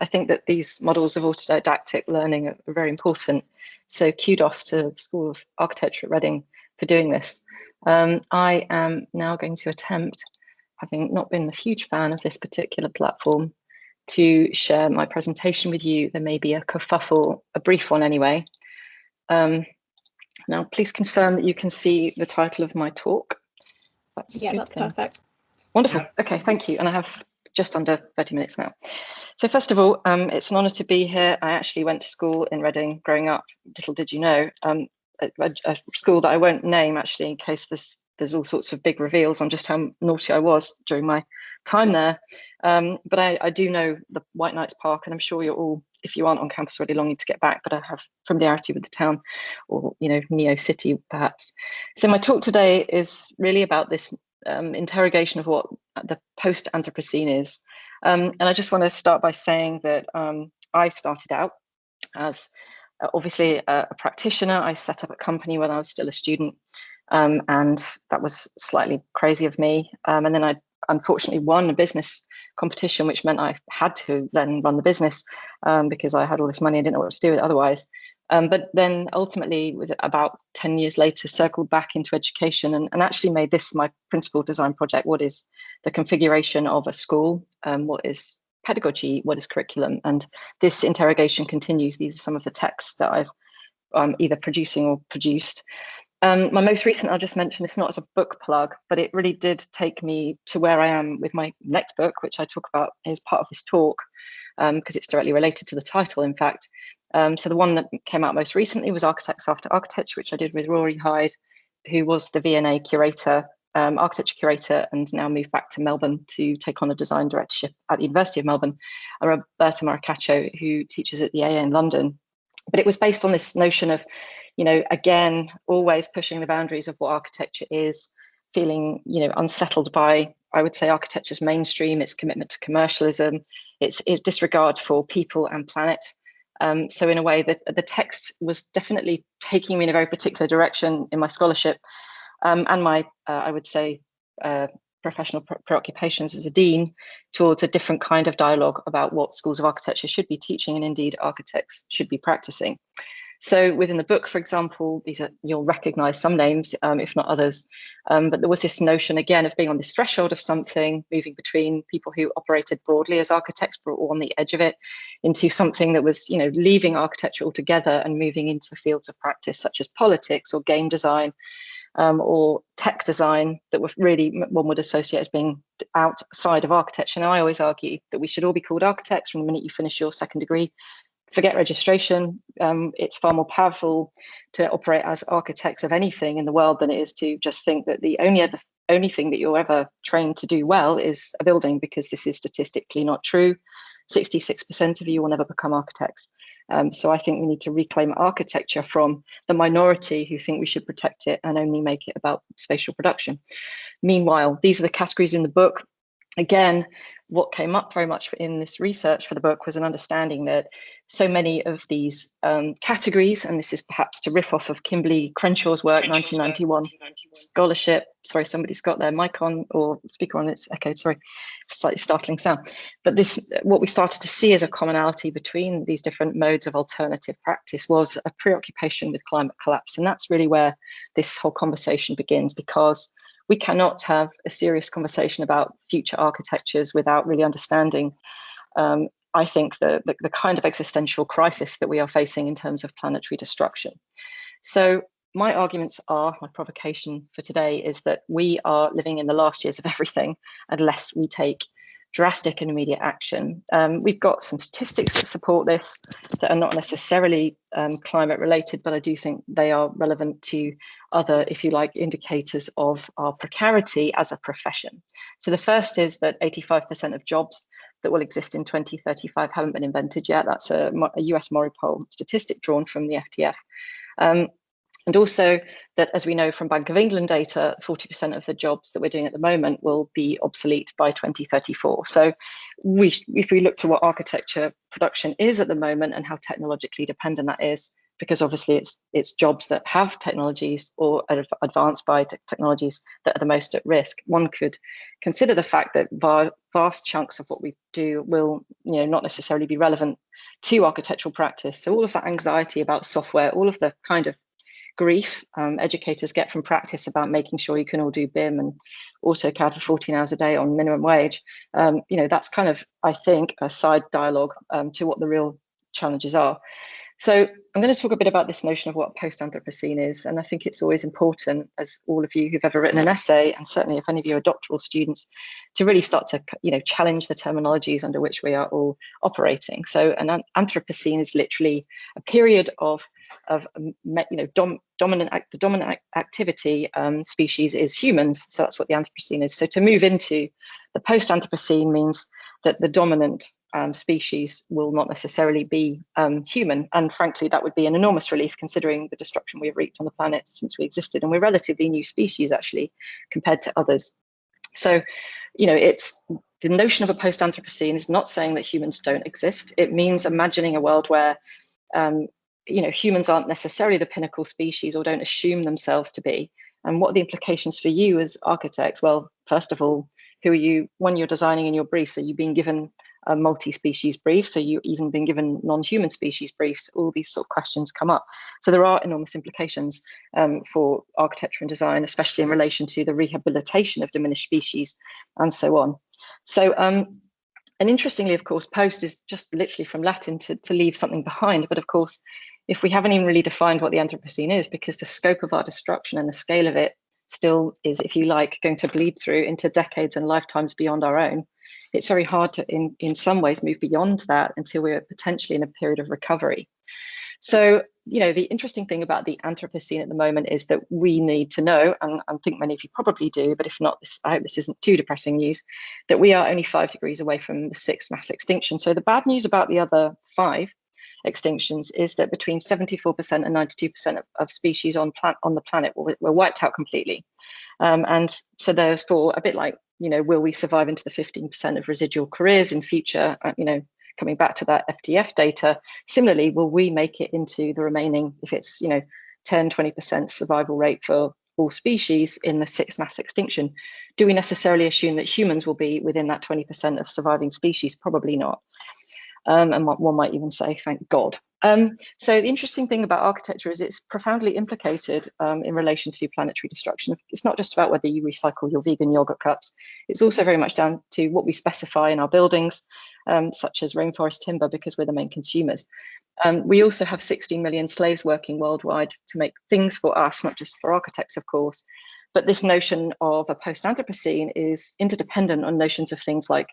I think that these models of autodidactic learning are very important. So kudos to the School of Architecture at Reading for doing this. I am now going to attempt, having not been a huge fan of this particular platform, to share my presentation with you. There may be a kerfuffle, a brief one anyway. Now, please confirm that you can see the title of my talk. That's perfect. Wonderful. Okay, thank you. And I have just under 30 minutes now. So first of all, it's an honour to be here. I actually went to school in Reading growing up. Little did you know, a school that I won't name actually, in case there's all sorts of big reveals on just how naughty I was during my time there. But I do know the White Knights Park, and I'm sure you're all, if you aren't on campus already, longing to get back, but I have familiarity with the town, or Neo City perhaps. So my talk today is really about this interrogation of what the post-Anthropocene is. And I just want to start by saying that I started out as obviously a practitioner. I set up a company when I was still a student, and that was slightly crazy of me. And then I unfortunately won a business competition, which meant I had to then run the business because I had all this money. I didn't know what to do with it otherwise. But then ultimately, with about 10 years later, circled back into education and actually made this my principal design project. What is the configuration of a school? What is pedagogy? What is curriculum? And this interrogation continues. These are some of the texts that I'm either producing or produced. My most recent, I'll just mention this not as a book plug, but it really did take me to where I am with my next book, which I talk about as part of this talk, because it's directly related to the title, in fact. So the one that came out most recently was Architects After Architecture, which I did with Rory Hyde, who was the V&A curator, architecture curator, and now moved back to Melbourne to take on a design directorship at the University of Melbourne, and Roberta Maracaccio, who teaches at the AA in London. But it was based on this notion of, again, always pushing the boundaries of what architecture is, feeling, unsettled by, I would say, architecture's mainstream, its commitment to commercialism, its disregard for people and planet. So in a way, the text was definitely taking me in a very particular direction in my scholarship and my, I would say, professional preoccupations as a dean, towards a different kind of dialogue about what schools of architecture should be teaching, and indeed architects should be practicing. So within the book, for example, you'll recognize some names, if not others, but there was this notion again of being on this threshold of something, moving between people who operated broadly as architects but were on the edge of it, into something that was, leaving architecture altogether and moving into fields of practice such as politics or game design, or tech design, that were really one would associate as being outside of architecture. Now, I always argue that we should all be called architects from the minute you finish your second degree. Forget registration. It's far more powerful to operate as architects of anything in the world than it is to just think that the only thing that you're ever trained to do well is a building, because this is statistically not true. 66% of you will never become architects. So I think we need to reclaim architecture from the minority who think we should protect it and only make it about spatial production. Meanwhile, these are the categories in the book. Again, what came up very much in this research for the book was an understanding that so many of these categories, and this is perhaps to riff off of Kimberly Crenshaw's work, 1991 scholarship. Sorry, somebody's got their mic on or speaker on, it's echoed, sorry, slightly startling sound. But what we started to see as a commonality between these different modes of alternative practice was a preoccupation with climate collapse. And that's really where this whole conversation begins, because we cannot have a serious conversation about future architectures without really understanding, I think, the kind of existential crisis that we are facing in terms of planetary destruction. So my arguments are, my provocation for today is that we are living in the last years of everything unless we take drastic and immediate action. We've got some statistics that support this that are not necessarily climate related, but I do think they are relevant to other, if you like, indicators of our precarity as a profession. So the first is that 85% of jobs that will exist in 2035 haven't been invented yet. That's a US Moripol statistic drawn from the FTF. And also that, as we know from Bank of England data, 40% of the jobs that we're doing at the moment will be obsolete by 2034. So if we look to what architecture production is at the moment and how technologically dependent that is, because obviously it's jobs that have technologies or are advanced by technologies that are the most at risk. One could consider the fact that vast chunks of what we do will, not necessarily be relevant to architectural practice. So all of that anxiety about software, all of the kind of grief educators get from practice about making sure you can all do BIM and AutoCAD for 14 hours a day on minimum wage, that's kind of, I think, a side dialogue to what the real challenges are. So I'm going to talk a bit about this notion of what post-Anthropocene is, and I think it's always important, as all of you who've ever written an essay, and certainly if any of you are doctoral students, to really start to challenge the terminologies under which we are all operating. So an Anthropocene is literally a period of dominant activity species is humans. So that's what the Anthropocene is. So to move into the post-Anthropocene means that the dominant species will not necessarily be human. And frankly, that would be an enormous relief considering the destruction we have wreaked on the planet since we existed. And we're relatively new species, actually, compared to others. So, it's the notion of a post-Anthropocene is not saying that humans don't exist. It means imagining a world where humans aren't necessarily the pinnacle species or don't assume themselves to be. And what are the implications for you as architects? Well, first of all, who are you when you're designing in your briefs? Are you being given a multi-species brief? So you even been given non-human species briefs? All these sort of questions come up. So there are enormous implications for architecture and design, especially in relation to the rehabilitation of diminished species and so on. So, and interestingly, of course, post is just literally from Latin to leave something behind. But of course, if we haven't even really defined what the Anthropocene is, because the scope of our destruction and the scale of it still is, if you like, going to bleed through into decades and lifetimes beyond our own, it's very hard to, in some ways, move beyond that until we're potentially in a period of recovery. So, the interesting thing about the Anthropocene at the moment is that we need to know, and I think many of you probably do, but if not, I hope this isn't too depressing news, that we are only 5 degrees away from the 6th mass extinction. So the bad news about the other 5 extinctions is that between 74% and 92% of species on the planet were wiped out completely. And so therefore, a bit like, will we survive into the 15% of residual careers in future, coming back to that FDF data, similarly, will we make it into the remaining, if it's, 10, 20% survival rate for all species in the 6th mass extinction? Do we necessarily assume that humans will be within that 20% of surviving species? Probably not. And one might even say, thank God. So the interesting thing about architecture is it's profoundly implicated in relation to planetary destruction. It's not just about whether you recycle your vegan yogurt cups. It's also very much down to what we specify in our buildings, such as rainforest timber, because we're the main consumers. We also have 16 million slaves working worldwide to make things for us, not just for architects, of course. But this notion of a post-Anthropocene is interdependent on notions of things like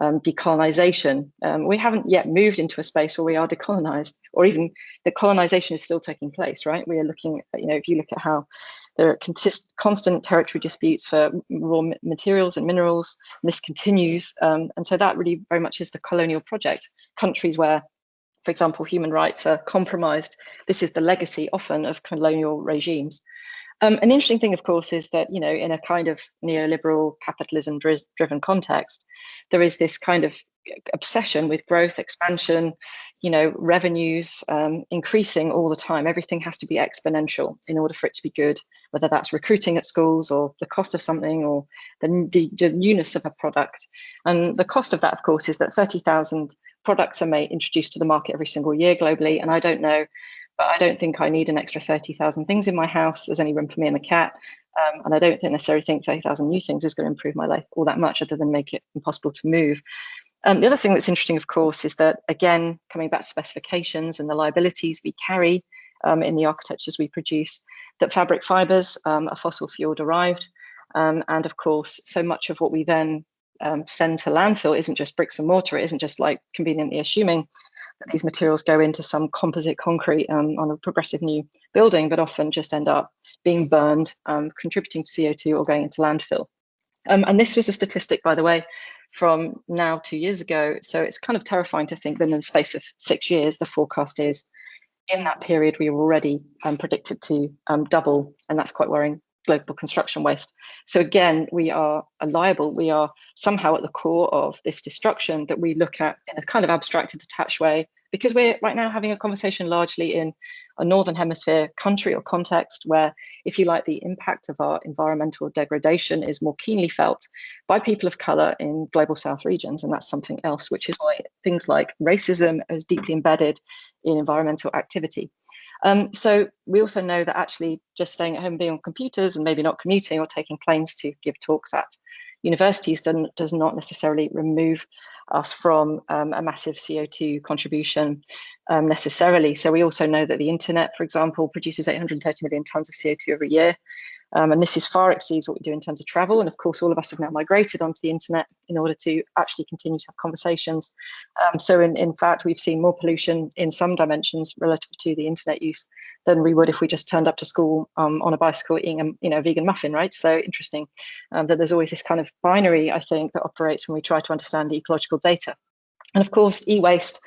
decolonization. We haven't yet moved into a space where we are decolonized, or even the colonization is still taking place, right? We are looking at, if you look at how there are constant territory disputes for raw materials and minerals, and this continues. And so that really very much is the colonial project. Countries where, for example, human rights are compromised. This is the legacy often of colonial regimes. An interesting thing, of course, is that, in a kind of neoliberal capitalism-driven context, there is this kind of obsession with growth, expansion, revenues increasing all the time. Everything has to be exponential in order for it to be good, whether that's recruiting at schools or the cost of something or the newness of a product. And the cost of that, of course, is that 30,000 products are introduced to the market every single year globally. And I don't know, but I don't think I need an extra 30,000 things in my house. There's only room for me and the cat. And I don't necessarily think 30,000 new things is going to improve my life all that much, other than make it impossible to move. The other thing that's interesting, of course, is that, again, coming back to specifications and the liabilities we carry in the architectures we produce, that fabric fibers are fossil fuel derived. And of course, so much of what we then send to landfill isn't just bricks and mortar. It isn't just like conveniently assuming that these materials go into some composite concrete on a progressive new building, but often just end up being burned, contributing to CO2 or going into landfill. And this was a statistic, by the way, from now 2 years ago. So it's kind of terrifying to think that in the space of 6 years, the forecast is in that period, we were already predicted to double, and that's quite worrying, global construction waste. So again, we are liable. We are somehow at the core of this destruction that we look at in a kind of abstract and detached way, because we're right now having a conversation largely in a Northern Hemisphere country or context where, if you like, the impact of our environmental degradation is more keenly felt by people of colour in global South regions. And that's something else, which is why things like racism is deeply embedded in environmental activity. So we also know that actually just staying at home, being on computers and maybe not commuting or taking planes to give talks at universities does not necessarily remove us from a massive CO2 contribution necessarily. So we also know that the internet, for example, produces 830 million tons of CO2 every year. And this far exceeds what we do in terms of travel. And of course, all of us have now migrated onto the internet in order to actually continue to have conversations. So in fact, we've seen more pollution in some dimensions relative to the internet use than we would if we just turned up to school on a bicycle eating a vegan muffin, right? So interesting that there's always this kind of binary, I think, that operates when we try to understand the ecological data. And of course, e-waste,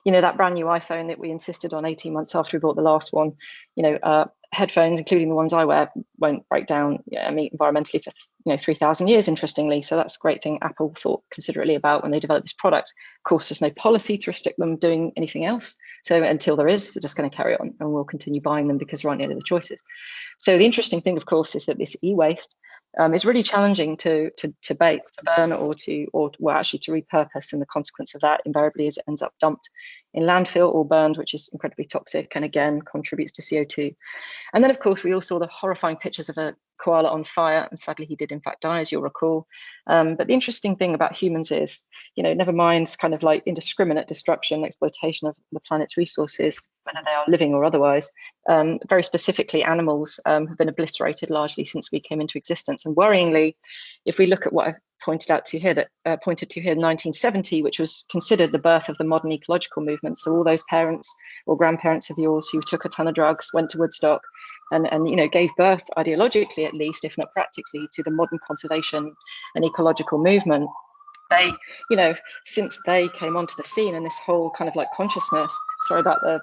that brand new iPhone that we insisted on 18 months after we bought the last one, headphones, including the ones I wear, won't break down environmentally for 3,000 years, interestingly. So that's a great thing Apple thought considerately about when they developed this product. Of course, there's no policy to restrict them doing anything else. So until there is, they're just going to carry on and we'll continue buying them because there aren't any other choices. So the interesting thing, of course, is that this e-waste is really challenging to bake, to burn, or actually to repurpose. And the consequence of that invariably is it ends up dumped in landfill or burned, which is incredibly toxic and again contributes to CO2. And then, of course, we all saw the horrifying pictures of a koala on fire, and sadly he did in fact die, as you'll recall. But the interesting thing about humans is, never mind kind of like indiscriminate destruction, exploitation of the planet's resources, whether they are living or otherwise, very specifically animals have been obliterated largely since we came into existence. And worryingly, if we look at what I've pointed to here, 1970, which was considered the birth of the modern ecological movement. So all those parents or grandparents of yours who took a ton of drugs, went to Woodstock, and gave birth, ideologically at least, if not practically, to the modern conservation and ecological movement. They, since they came onto the scene and this whole kind of like consciousness, sorry about the,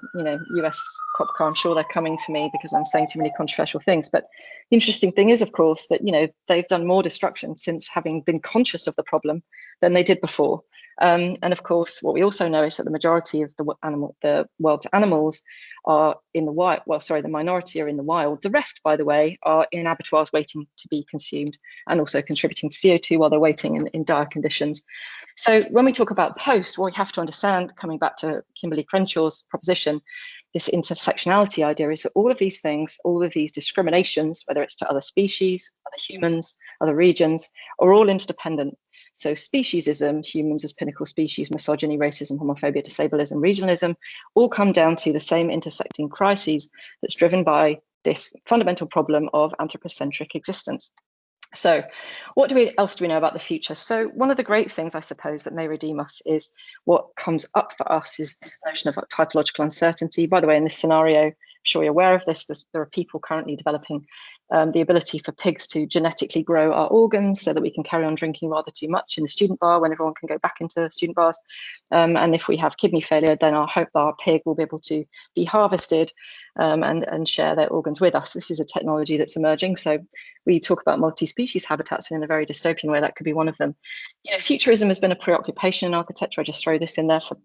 US cop car, I'm sure they're coming for me because I'm saying too many controversial things. But the interesting thing is, of course, that, they've done more destruction since having been conscious of the problem than they did before. And of course, what we also know is that the majority of the world's animals are in the wild. Well, sorry, the minority are in the wild. The rest, by the way, are in abattoirs waiting to be consumed and also contributing to CO2 while they're waiting in dire conditions. So when we talk about post, what we have to understand, coming back to Kimberly Crenshaw's proposition, this intersectionality idea is that all of these things, all of these discriminations, whether it's to other species, other humans, other regions, are all interdependent. So speciesism, humans as pinnacle species, misogyny, racism, homophobia, disableism, regionalism, all come down to the same intersecting crises that's driven by this fundamental problem of anthropocentric existence. So what else do we know about the future? So one of the great things, I suppose, that may redeem us is what comes up for us is this notion of typological uncertainty. By the way, in this scenario, I'm sure you're aware of this, there are people currently developing the ability for pigs to genetically grow our organs so that we can carry on drinking rather too much in the student bar when everyone can go back into student bars. And if we have kidney failure, then I hope that our pig will be able to be harvested and share their organs with us. This is a technology that's emerging. So we talk about multi-species habitats, and in a very dystopian way, that could be one of them. Futurism has been a preoccupation in architecture. I just throw this in there for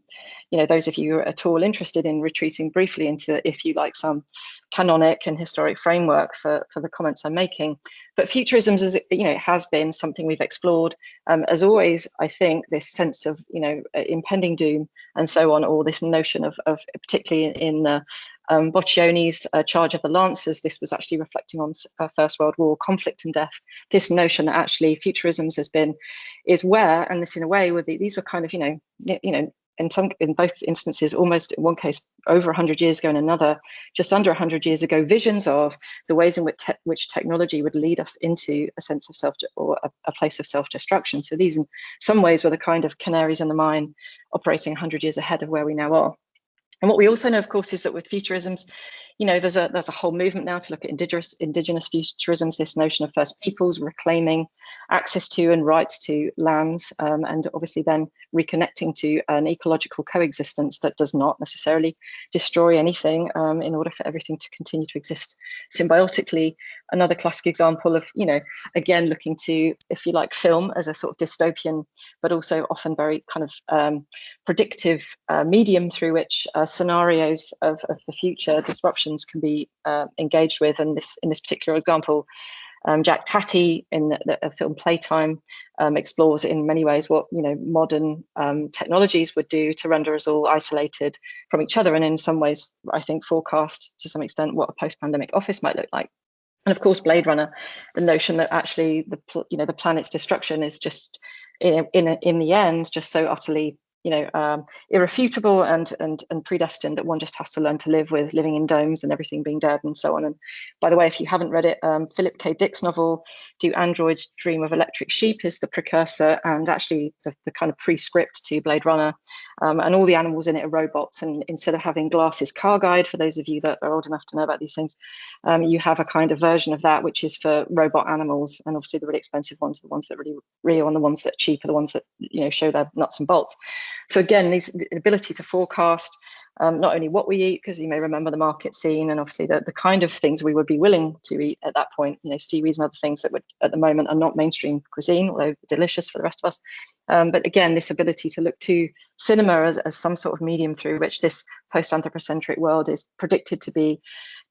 those of you who are at all interested in retreating briefly into, if you like, some canonic and historic framework for the comments I'm making. But futurism has been something we've explored. As always, I think this sense of impending doom and so on, or this notion of particularly in Boccioni's Charge of the Lancers, this was actually reflecting on First World War conflict and death. This notion that actually futurism is where, and this in a way, these were kind of in both instances, almost in one case over 100 years ago, and another just under 100 years ago, visions of the ways in which technology would lead us into a sense of a place of self-destruction. So these in some ways were the kind of canaries in the mine operating 100 years ahead of where we now are. And what we also know, of course, is that with futurisms, there's a whole movement now to look at indigenous futurisms, this notion of First Peoples reclaiming access to and rights to lands, and obviously then reconnecting to an ecological coexistence that does not necessarily destroy anything in order for everything to continue to exist symbiotically another classic example of, again, looking to, if you like, film as a sort of dystopian, but also often very kind of predictive medium through which scenarios of the future disruptions can be engaged with. And in this particular example, Jack Tatty in the film Playtime explores in many ways what modern technologies would do to render us all isolated from each other, and in some ways, I think, forecast to some extent what a post-pandemic office might look like. And of course, Blade Runner, the notion that actually the planet's destruction is just in the end just so utterly irrefutable and predestined that one just has to learn to live with living in domes and everything being dead and so on. And by the way, if you haven't read it, Philip K. Dick's novel Do Androids Dream of Electric Sheep is the precursor and actually the kind of pre-script to Blade Runner, and all the animals in it are robots, and instead of having Glass's car guide, for those of you that are old enough to know about these things, you have a kind of version of that which is for robot animals, and obviously the really expensive ones, the ones that are really real, and the ones that are cheap are the ones that show their nuts and bolts. So again, the ability to forecast not only what we eat, because you may remember the market scene, and obviously the kind of things we would be willing to eat at that point, seaweeds and other things that would at the moment are not mainstream cuisine, although delicious for the rest of us. But again, this ability to look to cinema as some sort of medium through which this post-anthropocentric world is predicted to be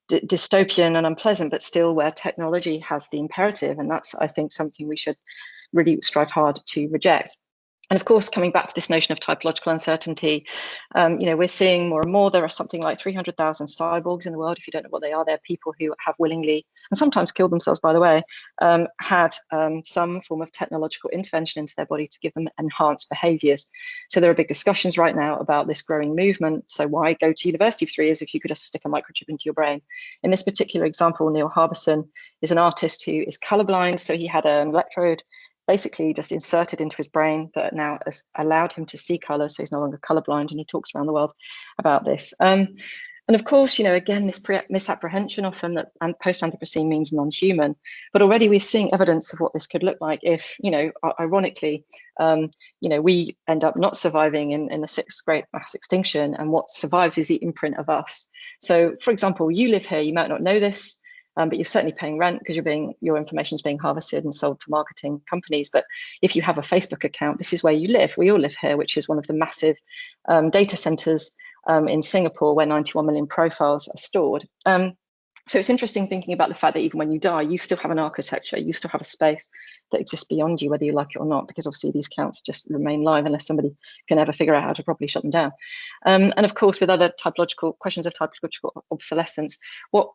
dystopian and unpleasant, but still where technology has the imperative. And that's, I think, something we should really strive hard to reject. And of course, coming back to this notion of typological uncertainty, we're seeing more and more. There are something like 300,000 cyborgs in the world. If you don't know what they are, they're people who have willingly, and sometimes killed themselves, by the way, had some form of technological intervention into their body to give them enhanced behaviors. So there are big discussions right now about this growing movement. So why go to university for 3 years if you could just stick a microchip into your brain? In this particular example, Neil Harbison is an artist who is colorblind. So he had an electrode basically just inserted into his brain that now has allowed him to see color, so he's no longer colorblind, and he talks around the world about this. And of course, again, this misapprehension often that post-Anthropocene means non-human, but already we're seeing evidence of what this could look like if, ironically, we end up not surviving in the 6th great mass extinction, and what survives is the imprint of us. So, for example, you live here, you might not know this, but you're certainly paying rent because your information is being harvested and sold to marketing companies. But if you have a Facebook account, this is where you live. We all live here, which is one of the massive data centers in Singapore where 91 million profiles are stored. So it's interesting thinking about the fact that even when you die, you still have an architecture, you still have a space that exists beyond you, whether you like it or not, because obviously these accounts just remain live unless somebody can ever figure out how to properly shut them down. And of course, with other typological questions of typological obsolescence, what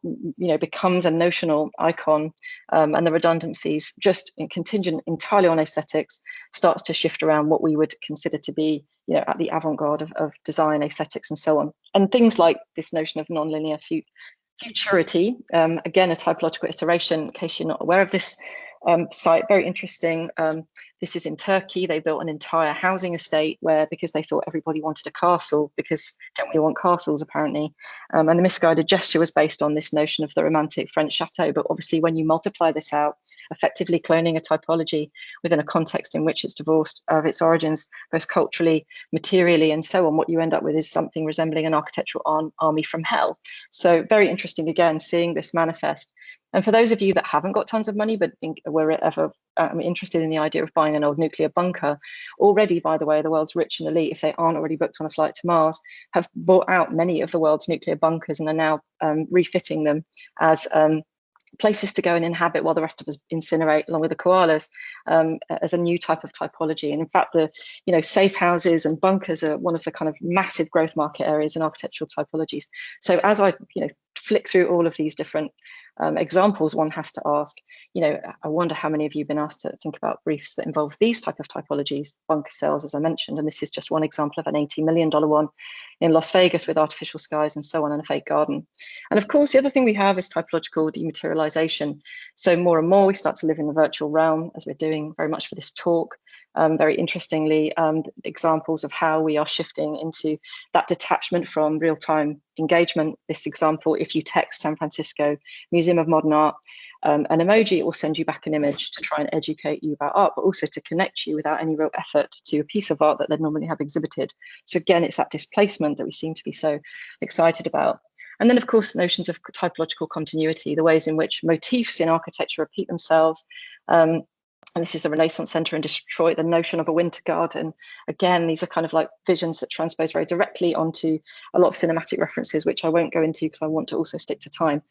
becomes a notional icon and the redundancies just contingent entirely on aesthetics starts to shift around what we would consider to be at the avant-garde of design, aesthetics, and so on. And things like this notion of non-linear futurity, again, a typological iteration, in case you're not aware of this site, very interesting. This is in Turkey. They built an entire housing estate where, because they thought everybody wanted a castle, because don't we want castles apparently, and the misguided gesture was based on this notion of the romantic French chateau. But obviously when you multiply this out, effectively cloning a typology within a context in which it's divorced of its origins, both culturally, materially, and so on, what you end up with is something resembling an architectural army from hell. So very interesting, again, seeing this manifest. And for those of you that haven't got tons of money, but were ever interested in the idea of buying an old nuclear bunker, already, by the way, the world's rich and elite, if they aren't already booked on a flight to Mars, have bought out many of the world's nuclear bunkers and are now refitting them as places to go and inhabit while the rest of us incinerate along with the koalas, as a new type of typology. And in fact, the safe houses and bunkers are one of the kind of massive growth market areas in architectural typologies. So as I flick through all of these different examples, one has to ask, I wonder how many of you have been asked to think about briefs that involve these type of typologies, bunker cells, as I mentioned, and this is just one example of an $80 million one in Las Vegas with artificial skies and so on, and a fake garden. And of course, the other thing we have is typological dematerialization. So more and more we start to live in the virtual realm, as we're doing very much for this talk. Very interestingly, examples of how we are shifting into that detachment from real-time engagement. This example, if you text San Francisco Museum of Modern Art an emoji, it will send you back an image to try and educate you about art, but also to connect you without any real effort to a piece of art that they'd normally have exhibited. So again, it's that displacement that we seem to be so excited about. And then, of course, notions of typological continuity, the ways in which motifs in architecture repeat themselves. And this is the Renaissance Centre in Detroit, the notion of a winter garden. Again, these are kind of like visions that transpose very directly onto a lot of cinematic references, which I won't go into because I want to also stick to time.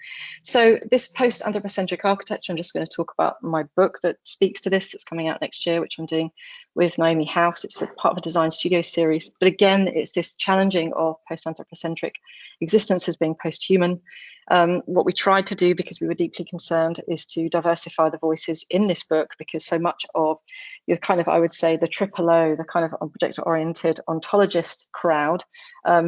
So this post-anthropocentric architecture, I'm just going to talk about my book that speaks to this. It's coming out next year, which I'm doing with Naomi House. It's a part of a design studio series. But again, it's this challenging of post-anthropocentric existence as being post-human. What we tried to do, because we were deeply concerned, is to diversify the voices in this book, because so much of the kind of, I would say, the triple O, the kind of object-oriented ontologist crowd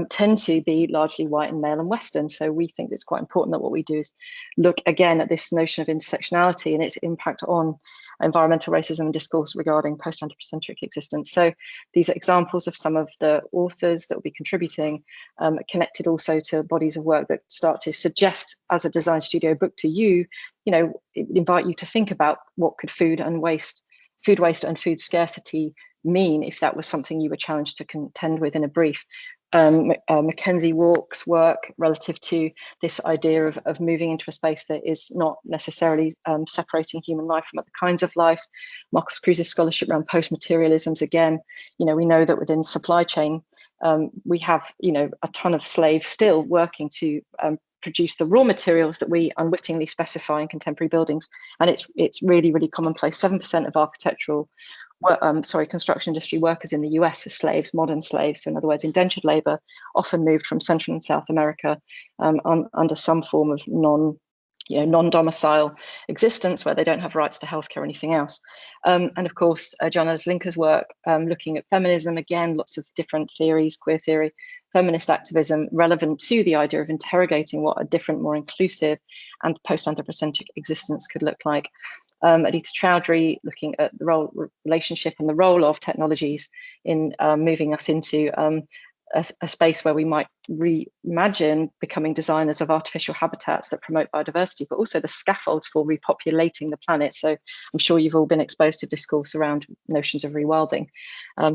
tend to be largely white and male and Western. So we think it's quite important that what we do is look again at this notion of intersectionality and its impact on environmental racism and discourse regarding post-anthropocentric existence. So these are examples of some of the authors that will be contributing, connected also to bodies of work that start to suggest as a design studio book to you, invite you to think about what could food waste and food scarcity mean if that was something you were challenged to contend with in a brief. Mackenzie Walk's work relative to this idea of moving into a space that is not necessarily separating human life from other kinds of life. Marcos Cruz's scholarship around post-materialisms. Again, we know that within supply chain, we have, a ton of slaves still working to produce the raw materials that we unwittingly specify in contemporary buildings. And it's really, really commonplace. 7% of architectural construction industry workers in the US are slaves, modern slaves. So in other words, indentured labor, often moved from Central and South America under some form of non-domicile existence where they don't have rights to healthcare or anything else. And of course, Joanna Zlinker's work looking at feminism, again, lots of different theories, queer theory, feminist activism, relevant to the idea of interrogating what a different, more inclusive and post-anthropocentric existence could look like. Aditya Chowdhury looking at the relationship and the role of technologies in moving us into a space where we might reimagine becoming designers of artificial habitats that promote biodiversity, but also the scaffolds for repopulating the planet. So I'm sure you've all been exposed to discourse around notions of rewilding.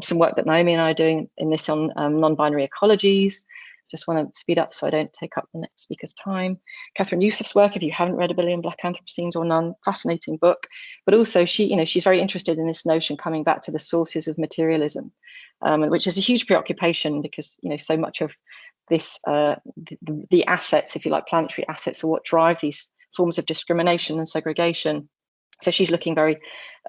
Some work that Naomi and I are doing in this on non-binary ecologies. Just want to speed up so I don't take up the next speaker's time. Catherine Youssef's work, if you haven't read A Billion Black Anthropocenes or None, fascinating book. But also she's very interested in this notion coming back to the sources of materialism, which is a huge preoccupation because so much of this, the assets, if you like, planetary assets, are what drive these forms of discrimination and segregation. So she's looking very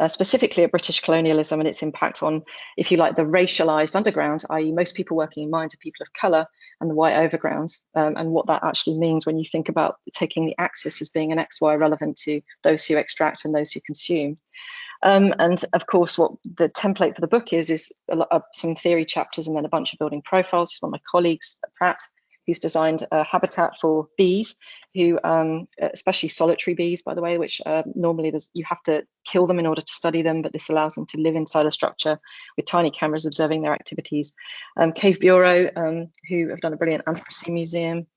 specifically at British colonialism and its impact on, if you like, the racialized undergrounds, i.e. most people working in mines are people of color, and the white overgrounds, and what that actually means when you think about taking the axis as being an XY relevant to those who extract and those who consume. And of course, what the template for the book is some theory chapters and then a bunch of building profiles. One of my colleagues at Pratt, who's designed a habitat for bees, who, especially solitary bees, by the way, which normally you have to kill them in order to study them, but this allows them to live inside a structure with tiny cameras observing their activities. Cave Bureau, who have done a brilliant Anthropocene museum,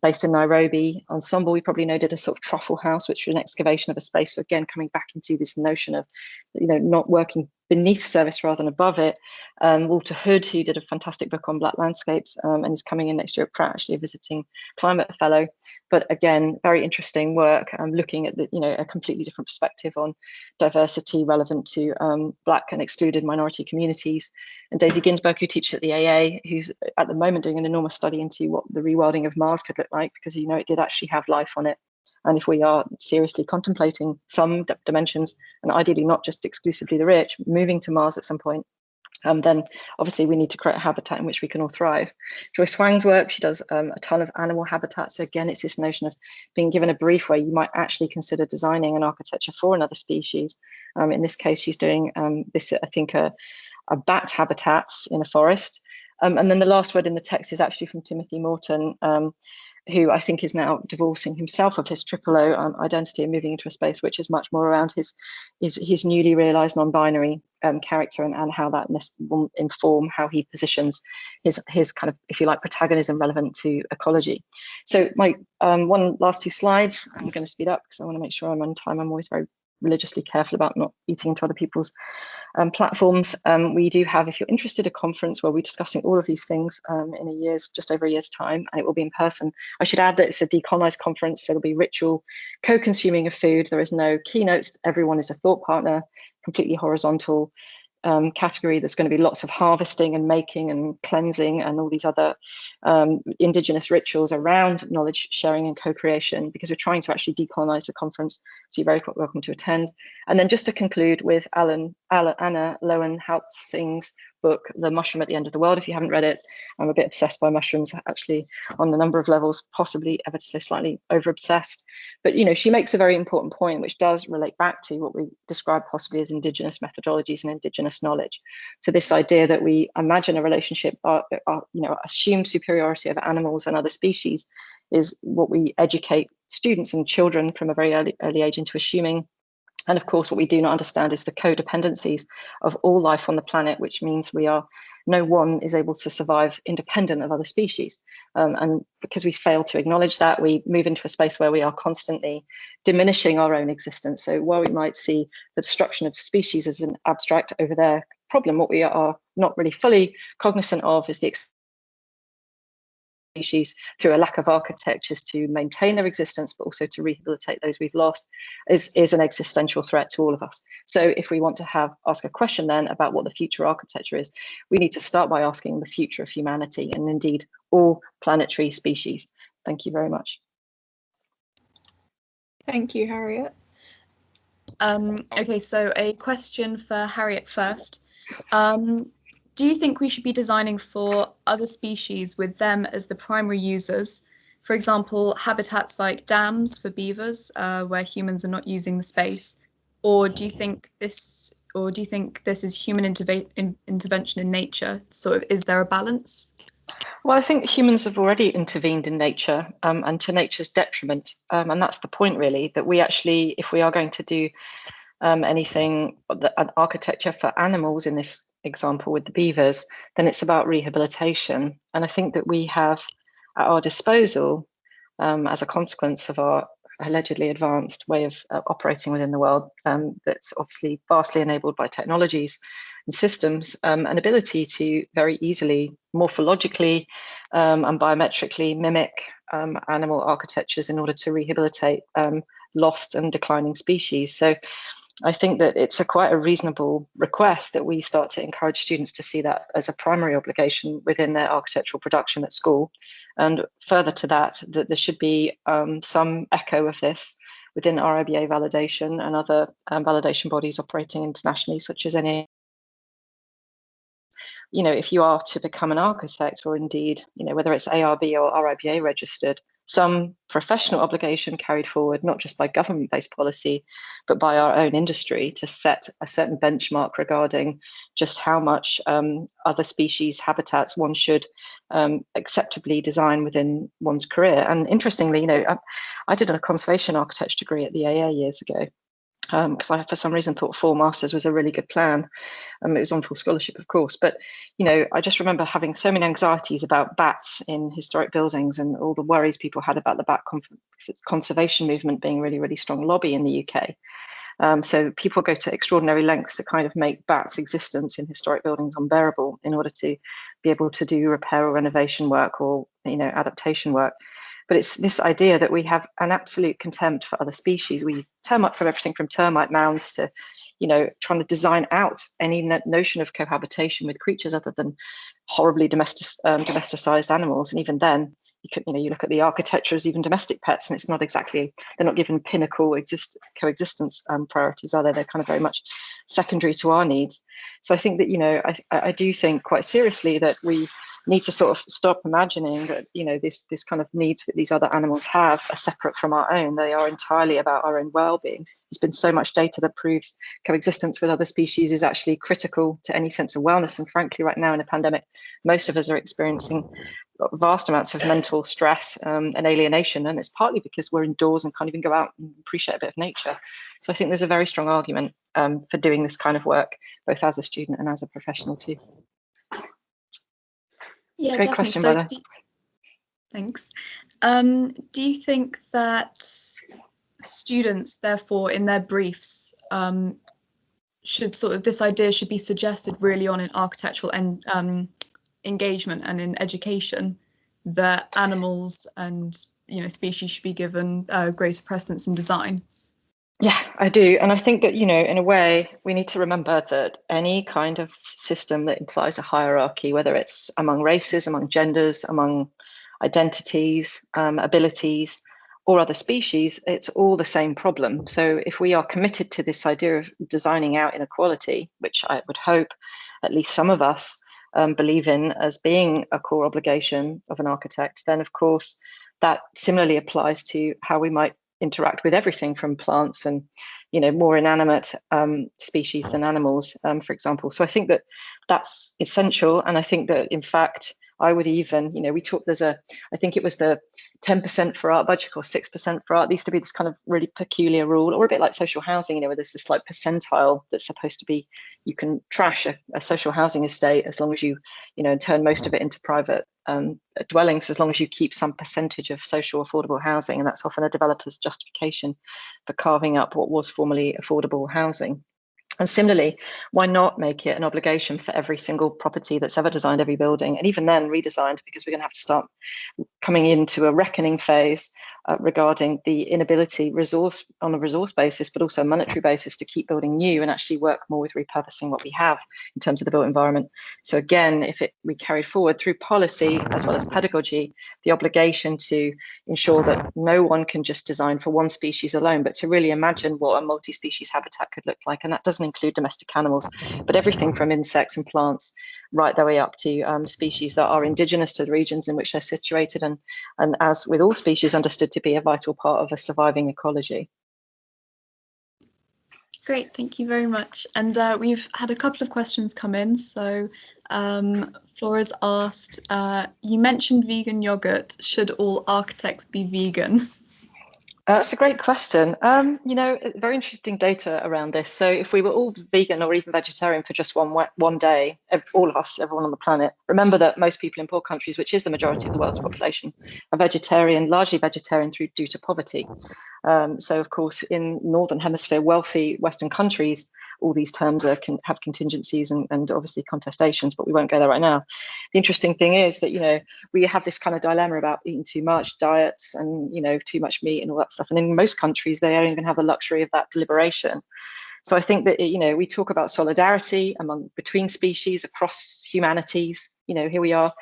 based in Nairobi. Ensemble, we probably know, did a sort of truffle house, which was an excavation of a space. So again, coming back into this notion of, not working beneath service rather than above it. Walter Hood, who did a fantastic book on Black landscapes and is coming in next year at Pratt, actually a visiting climate fellow. But again, very interesting work, looking at a completely different perspective on diversity relevant to Black and excluded minority communities. And Daisy Ginsberg, who teaches at the AA, who's at the moment doing an enormous study into what the rewilding of Mars could look like, because it did actually have life on it. And if we are seriously contemplating some dimensions, and ideally not just exclusively the rich, moving to Mars at some point, then obviously we need to create a habitat in which we can all thrive. Joyce Hwang's work, she does a ton of animal habitats. So again, it's this notion of being given a brief where you might actually consider designing an architecture for another species. In this case, she's doing this, I think, a bat habitats in a forest. And then the last word in the text is actually from Timothy Morton, who I think is now divorcing himself of his triple O identity and moving into a space which is much more around his newly realized non-binary character and how that will inform how he positions his kind of, if you like, protagonism relevant to ecology. So my last two slides, I'm going to speed up because I want to make sure I'm on time. I'm always very religiously careful about not eating into other people's platforms. We do have, if you're interested, a conference where we're discussing all of these things in just over a year's time, and it will be in person. I should add that it's a decolonized conference, so there'll be ritual co-consuming of food. There is no keynotes. Everyone is a thought partner, completely horizontal category. There's going to be lots of harvesting and making and cleansing and all these other indigenous rituals around knowledge sharing and co-creation, because we're trying to actually decolonize the conference. So you're very welcome to attend. And then just to conclude with Anna Lowen-Hautzing's book, The Mushroom at the End of the World. If you haven't read it, I'm a bit obsessed by mushrooms, actually, on a number of levels, possibly ever to say slightly over obsessed. But she makes a very important point, which does relate back to what we describe possibly as indigenous methodologies and indigenous knowledge. So this idea that we imagine a relationship, assume superiority of animals and other species, is what we educate students and children from a very early age into assuming. And of course, what we do not understand is the codependencies of all life on the planet, which means no one is able to survive independent of other species. And because we fail to acknowledge that, we move into a space where we are constantly diminishing our own existence. So while we might see the destruction of species as an abstract over there problem, what we are not really fully cognizant of is the species through a lack of architectures to maintain their existence, but also to rehabilitate those we've lost, is an existential threat to all of us. So if we want to ask a question then about what the future architecture is, we need to start by asking the future of humanity and indeed all planetary species. Thank you very much. Thank you, Harriet. Okay, so a question for Harriet first. Do you think we should be designing for other species with them as the primary users? For example, habitats like dams for beavers, where humans are not using the space, or do you think this is human intervention in nature? So is there a balance? Well, I think humans have already intervened in nature, and to nature's detriment, and that's the point, really, that we actually, if we are going to do anything, an architecture for animals in this example with the beavers, then it's about rehabilitation. And I think that we have at our disposal, as a consequence of our allegedly advanced way of operating within the world, that's obviously vastly enabled by technologies and systems, an ability to very easily morphologically and biometrically mimic animal architectures in order to rehabilitate lost and declining species. So I think that it's quite a reasonable request that we start to encourage students to see that as a primary obligation within their architectural production at school. And further to that, that there should be some echo of this within RIBA validation and other validation bodies operating internationally, such as any. If you are to become an architect, or indeed, whether it's ARB or RIBA registered, some professional obligation carried forward, not just by government-based policy, but by our own industry, to set a certain benchmark regarding just how much other species habitats one should acceptably design within one's career. And interestingly, I did a conservation architecture degree at the AA years ago, because I, for some reason, thought 4 masters was a really good plan. It was on full scholarship, of course. But, I just remember having so many anxieties about bats in historic buildings and all the worries people had about the bat conservation movement being really, really strong lobby in the UK. So people go to extraordinary lengths to kind of make bats' existence in historic buildings unbearable in order to be able to do repair or renovation work or, adaptation work. But it's this idea that we have an absolute contempt for other species. We term up from everything from termite mounds to, trying to design out any notion of cohabitation with creatures other than horribly domesticized animals. And even then, you look at the architecture as even domestic pets, and it's not exactly, they're not given pinnacle coexistence priorities, are they? They're kind of very much secondary to our needs. So I think that, I do think quite seriously that we need to sort of stop imagining that, this kind of needs that these other animals have are separate from our own. They are entirely about our own well-being. There's been so much data that proves coexistence with other species is actually critical to any sense of wellness. And frankly, right now in a pandemic, most of us are experiencing vast amounts of mental stress and alienation, and it's partly because we're indoors and can't even go out and appreciate a bit of nature. So I think there's a very strong argument for doing this kind of work, both as a student and as a professional too. Yeah, great definitely. question, So brother. thanks. Do you think that students, therefore, in their briefs, this idea should be suggested really on in architectural and engagement and in education, that animals and species should be given greater precedence in design. Yeah, I do. And I think that, in a way, we need to remember that any kind of system that implies a hierarchy, whether it's among races, among genders, among identities, abilities, or other species, it's all the same problem. So if we are committed to this idea of designing out inequality, which I would hope at least some of us believe in as being a core obligation of an architect, then of course that similarly applies to how we might interact with everything from plants and more inanimate species than animals, for example. So I think that that's essential, and I think that in fact I would even, we talk, I think it was the 10% for art budget or 6% for art. There used to be this kind of really peculiar rule, or a bit like social housing, where there's this like percentile that's supposed to be, you can trash a social housing estate as long as you, turn most of it into private dwellings, as long as you keep some percentage of social affordable housing. And that's often a developer's justification for carving up what was formerly affordable housing. And similarly, why not make it an obligation for every single property that's ever designed, every building, and even then redesigned, because we're going to have to start coming into a reckoning phase regarding the inability on a resource basis, but also a monetary basis, to keep building new and actually work more with repurposing what we have in terms of the built environment. So again, if we carried forward through policy as well as pedagogy, the obligation to ensure that no one can just design for one species alone, but to really imagine what a multi-species habitat could look like. And that doesn't include domestic animals, but everything from insects and plants right the way up to species that are indigenous to the regions in which they're situated, and as with all species, understood to be a vital part of a surviving ecology. Great, thank you very much. And we've had a couple of questions come in. So Flora's asked, you mentioned vegan yogurt. Should all architects be vegan? That's a great question. Very interesting data around this. So if we were all vegan or even vegetarian for just one day, all of us, everyone on the planet, remember that most people in poor countries, which is the majority of the world's population, are largely vegetarian due to poverty. So of course, in Northern Hemisphere, wealthy Western countries, all these terms have contingencies and obviously contestations, but we won't go there right now. The interesting thing is that, we have this kind of dilemma about eating too much, diets, and, too much meat and all that stuff. And in most countries, they don't even have the luxury of that deliberation. So I think that, we talk about solidarity between species, across humanities. Here we are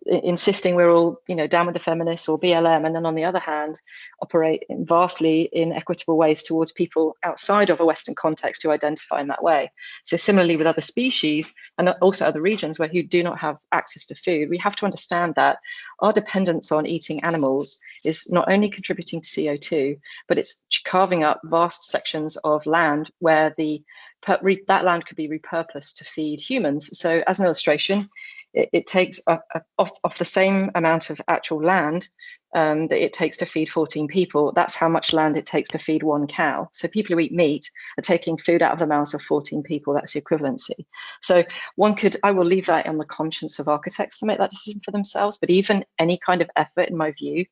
insisting we're all, down with the feminists or BLM, and then on the other hand, operate in vastly inequitable ways towards people outside of a Western context who identify in that way. So similarly with other species and also other regions who do not have access to food, we have to understand that our dependence on eating animals is not only contributing to CO2, but it's carving up vast sections of land where that land could be repurposed to feed humans. So as an illustration, it takes off the same amount of actual land that it takes to feed 14 people. That's how much land it takes to feed one cow. So people who eat meat are taking food out of the mouths of 14 people. That's the equivalency. So I will leave that on the conscience of architects to make that decision for themselves. But even any kind of effort, in my view,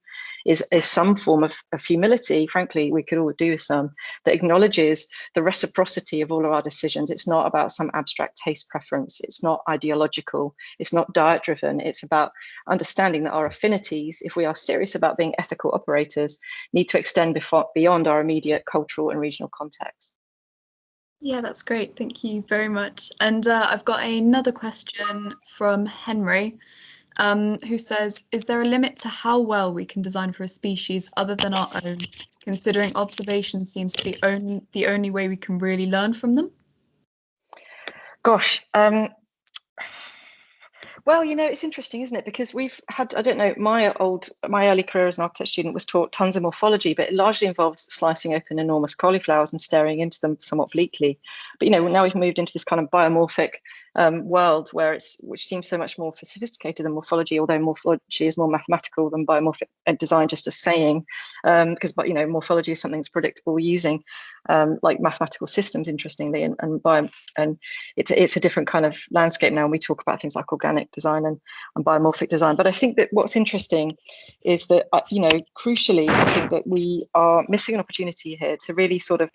is some form of humility. Frankly, we could all do some, that acknowledges the reciprocity of all of our decisions. It's not about some abstract taste preference. It's not ideological. It's not diet driven. It's about understanding that our affinities, if we are serious about being ethical operators, need to extend beyond our immediate cultural and regional context. Yeah, that's great. Thank you very much. And I've got another question from Henry, who says, is there a limit to how well we can design for a species other than our own, considering observation seems to be the only way we can really learn from them? Gosh, well, it's interesting, isn't it? Because we've had, I don't know, my early career as an architect student was taught tons of morphology, but it largely involved slicing open enormous cauliflowers and staring into them somewhat bleakly. But, now we've moved into this kind of biomorphic world which seems so much more sophisticated than morphology, although morphology is more mathematical than biomorphic design, just as saying, because morphology is something that's predictable using like mathematical systems, interestingly, and it's a different kind of landscape now. And we talk about things like organic design and biomorphic design. But I think that what's interesting is that crucially, I think that we are missing an opportunity here to really sort of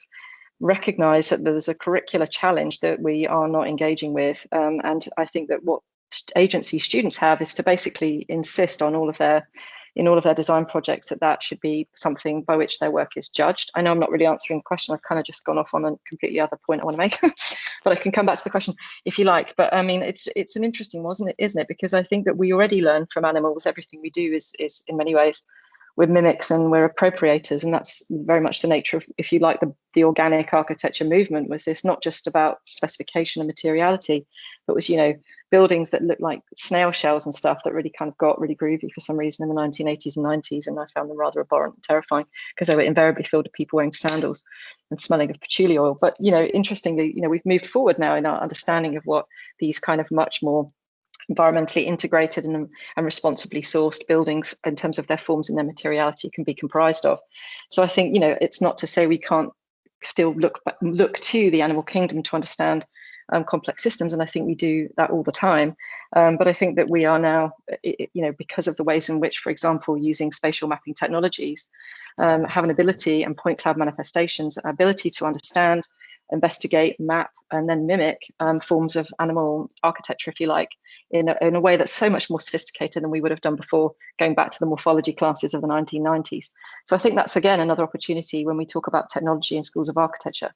recognize that there's a curricular challenge that we are not engaging with, and I think that what agency students have is to basically insist on all of their design projects that should be something by which their work is judged. I know I'm not really answering the question. I've kind of just gone off on a completely other point I want to make, but I can come back to the question if you like. But I mean, it's an interesting one, isn't it? Because I think that we already learn from animals. Everything we do is in many ways we're mimics and we're appropriators, and that's very much the nature of, if you like, the organic architecture movement. Was this not just about specification and materiality, but was buildings that looked like snail shells and stuff that really kind of got really groovy for some reason in the 1980s and 90s, and I found them rather abhorrent and terrifying because they were invariably filled with people wearing sandals and smelling of patchouli oil. But interestingly, we've moved forward now in our understanding of what these kind of much more environmentally integrated and responsibly sourced buildings in terms of their forms and their materiality can be comprised of. So I think it's not to say we can't still look to the animal kingdom to understand complex systems, and I think we do that all the time. But I think that we are now, because of the ways in which, for example, using spatial mapping technologies, have an ability, and point cloud manifestations, an ability to understand, investigate, map, and then mimic forms of animal architecture, if you like, in a way that's so much more sophisticated than we would have done before, going back to the morphology classes of the 1990s. So I think that's, again, another opportunity when we talk about technology in schools of architecture,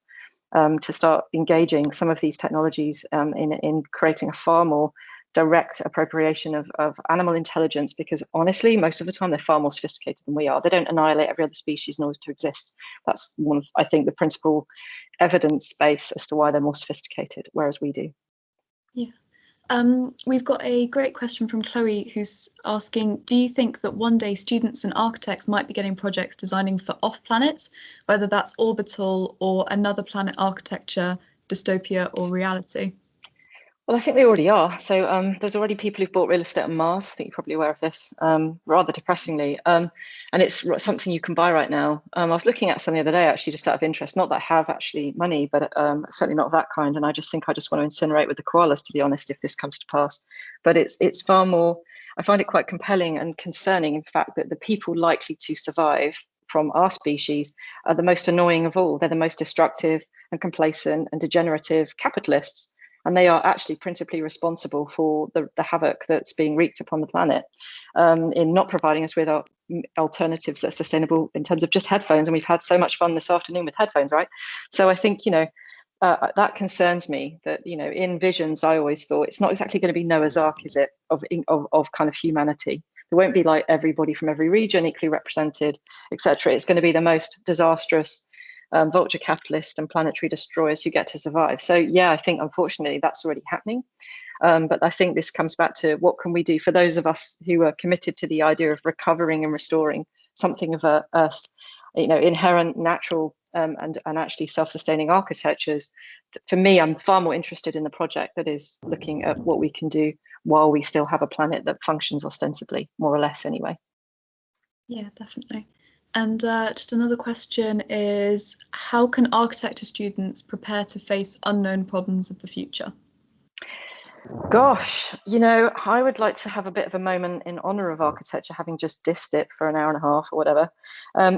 to start engaging some of these technologies in creating a far more direct appropriation of animal intelligence, because honestly, most of the time they're far more sophisticated than we are. They don't annihilate every other species in order to exist. That's one of, I think, the principal evidence base as to why they're more sophisticated, whereas we do. Yeah. We've got a great question from Chloe, who's asking, do you think that one day students and architects might be getting projects designing for off-planet, whether that's orbital or another planet architecture, dystopia or reality? Well, I think they already are. So there's already people who've bought real estate on Mars. I think you're probably aware of this, rather depressingly. And it's something you can buy right now. I was looking at some the other day, actually, just out of interest. Not that I have actually money, but certainly not of that kind. And I just think I just want to incinerate with the koalas, to be honest, if this comes to pass. But it's far more, I find it quite compelling and concerning, in fact, that the people likely to survive from our species are the most annoying of all. They're the most destructive and complacent and degenerative capitalists. And they are actually principally responsible for the havoc that's being wreaked upon the planet, in not providing us with our alternatives that are sustainable in terms of just headphones. And we've had so much fun this afternoon with headphones, right? So I think, that concerns me, that, in visions, I always thought it's not exactly going to be Noah's Ark, is it, of kind of humanity. There won't be like everybody from every region equally represented, etc. It's going to be the most disastrous vulture capitalists and planetary destroyers who get to survive. So yeah, I think unfortunately that's already happening. But I think this comes back to what can we do for those of us who are committed to the idea of recovering and restoring something of Earth's, inherent natural and actually self-sustaining architectures. For me, I'm far more interested in the project that is looking at what we can do while we still have a planet that functions ostensibly, more or less anyway. Yeah, definitely. And just another question is, how can architecture students prepare to face unknown problems of the future? Gosh, I would like to have a bit of a moment in honor of architecture, having just dissed it for an hour and a half or whatever.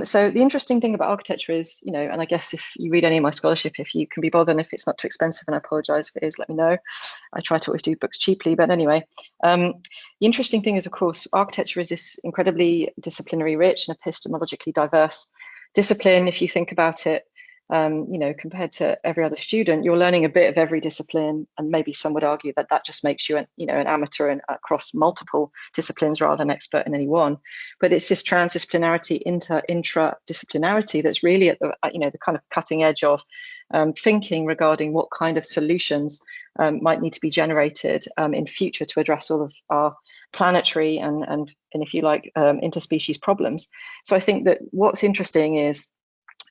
So the interesting thing about architecture is, and I guess if you read any of my scholarship, if you can be bothered, and if it's not too expensive, and I apologize if it is, let me know. I try to always do books cheaply, but anyway, the interesting thing is, of course, architecture is this incredibly disciplinary rich and epistemologically diverse discipline. If you think about it, compared to every other student, you're learning a bit of every discipline, and maybe some would argue that just makes you an amateur across multiple disciplines rather than expert in any one. But it's this transdisciplinarity, intradisciplinarity that's really at the the kind of cutting edge of thinking regarding what kind of solutions might need to be generated in future to address all of our planetary and if you like interspecies problems. So I think that what's interesting is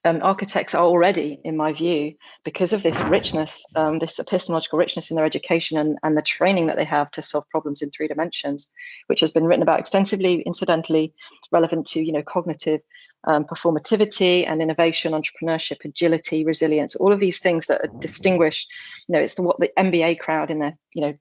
architects are already, in my view, because of this richness, this epistemological richness in their education and the training that they have to solve problems in 3 dimensions, which has been written about extensively, incidentally, relevant to, cognitive performativity and innovation, entrepreneurship, agility, resilience, all of these things that distinguish, it's what the MBA crowd in their,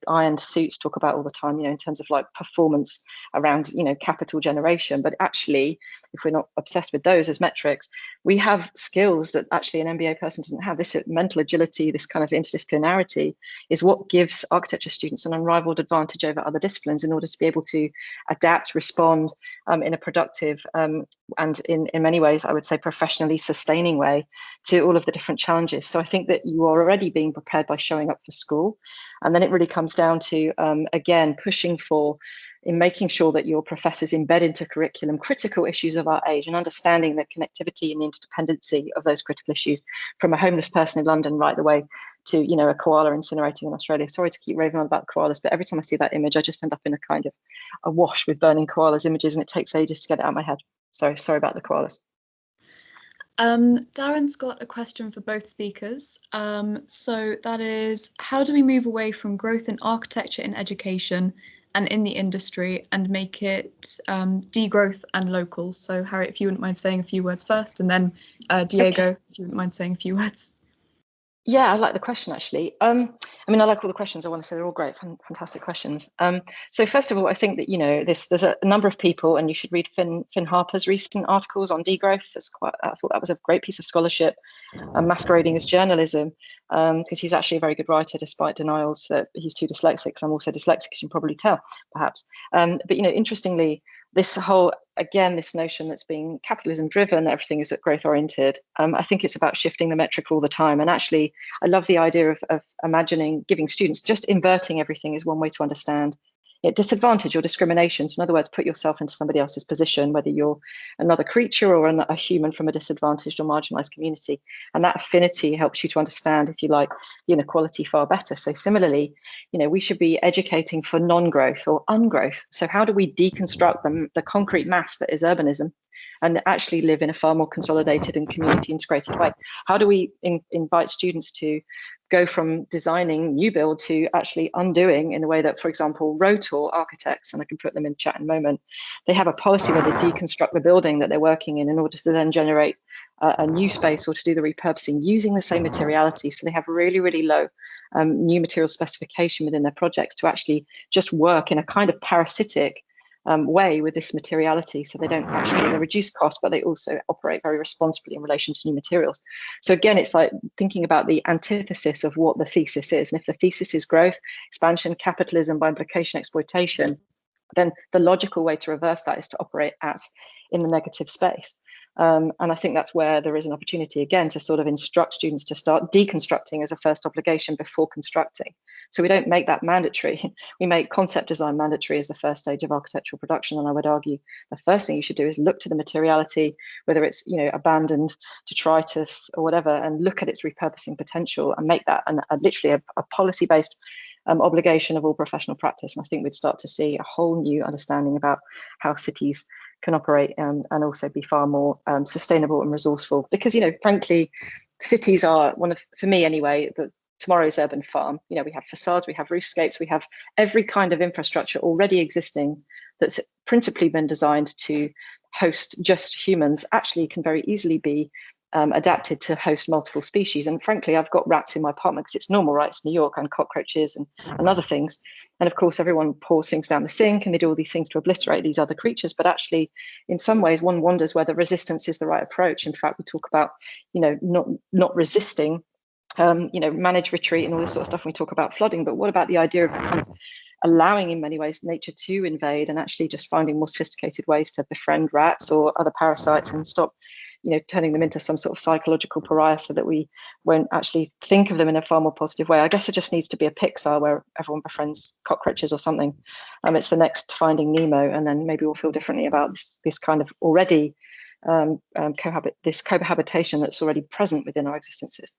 ironed suits talk about all the time, in terms of like performance around, capital generation. But actually, if we're not obsessed with those as metrics, we have skills that actually an MBA person doesn't have. This mental agility, this kind of interdisciplinarity is what gives architecture students an unrivaled advantage over other disciplines in order to be able to adapt, respond in a productive and in many ways, I would say, professionally sustaining way to all of the different challenges. So I think that you are already being prepared by showing up for school. And then it really comes down to, again, pushing for, in making sure that your professors embed into curriculum critical issues of our age and understanding the connectivity and the interdependency of those critical issues, from a homeless person in London right the way to, a koala incinerating in Australia. Sorry to keep raving on about koalas, but every time I see that image, I just end up in a kind of a wash with burning koalas images, and it takes ages to get it out of my head. So sorry about the koalas. Darren's got a question for both speakers. So that is, how do we move away from growth in architecture in education and in the industry and make it degrowth and local? So Harriet, if you wouldn't mind saying a few words first, and then Diego, if you wouldn't mind saying a few words. Yeah, I like the question, actually. I like all the questions. I want to say they're all great, fantastic questions. So first of all, I think that, there's a number of people, and you should read Finn Harper's recent articles on degrowth. I thought that was a great piece of scholarship, masquerading as journalism, because he's actually a very good writer, despite denials that he's too dyslexic. So I'm also dyslexic, as you can probably tell, perhaps. But, interestingly, this notion that's being capitalism driven, that everything is growth oriented. I think it's about shifting the metric all the time. And actually, I love the idea of imagining, giving students, just inverting everything is one way to understand disadvantage or discrimination. So in other words, put yourself into somebody else's position, whether you're another creature or a human from a disadvantaged or marginalized community. And that affinity helps you to understand, if you like, the inequality far better. So similarly, we should be educating for non-growth or ungrowth. So how do we deconstruct the concrete mass that is urbanism and actually live in a far more consolidated and community integrated way? How do we invite students to go from designing new build to actually undoing, in the way that, for example, Rotor architects, and I can put them in chat in a moment, they have a policy where they deconstruct the building that they're working in order to then generate a new space or to do the repurposing using the same materiality. So they have really, really low new material specification within their projects to actually just work in a kind of parasitic way with this materiality, so they don't actually get the reduced cost, but they also operate very responsibly in relation to new materials. So again, it's like thinking about the antithesis of what the thesis is. And if the thesis is growth, expansion, capitalism, by implication, exploitation, then the logical way to reverse that is to operate as in the negative space. And I think that's where there is an opportunity, again, to sort of instruct students to start deconstructing as a first obligation before constructing. So we don't make that mandatory. We make concept design mandatory as the first stage of architectural production. And I would argue the first thing you should do is look to the materiality, whether it's abandoned, detritus or whatever, and look at its repurposing potential and make that literally a policy-based obligation of all professional practice. And I think we'd start to see a whole new understanding about how cities can operate and also be far more sustainable and resourceful. Because, frankly, cities are for me anyway, tomorrow's urban farm. We have facades, we have roofscapes, we have every kind of infrastructure already existing that's principally been designed to host just humans, actually can very easily be adapted to host multiple species. And frankly, I've got rats in my apartment because it's normal, right? It's New York, and cockroaches and other things. And of course, everyone pours things down the sink and they do all these things to obliterate these other creatures. But actually, in some ways, one wonders whether resistance is the right approach. In fact, we talk about, not resisting, manage retreat and all this sort of stuff when we talk about flooding. But what about the idea of kind of allowing, in many ways, nature to invade and actually just finding more sophisticated ways to befriend rats or other parasites and stop turning them into some sort of psychological pariah, so that we won't actually think of them in a far more positive way. I guess it just needs to be a Pixar where everyone befriends cockroaches or something. It's the next Finding Nemo, and then maybe we'll feel differently about this kind of already cohabitation that's already present within our existences.